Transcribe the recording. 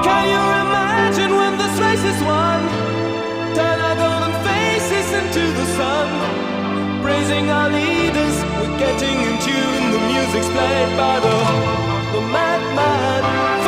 Can you imagine when this race is won? Turn our golden faces into the sun, praising our leaders, we're getting in tune. The music's played by the madman.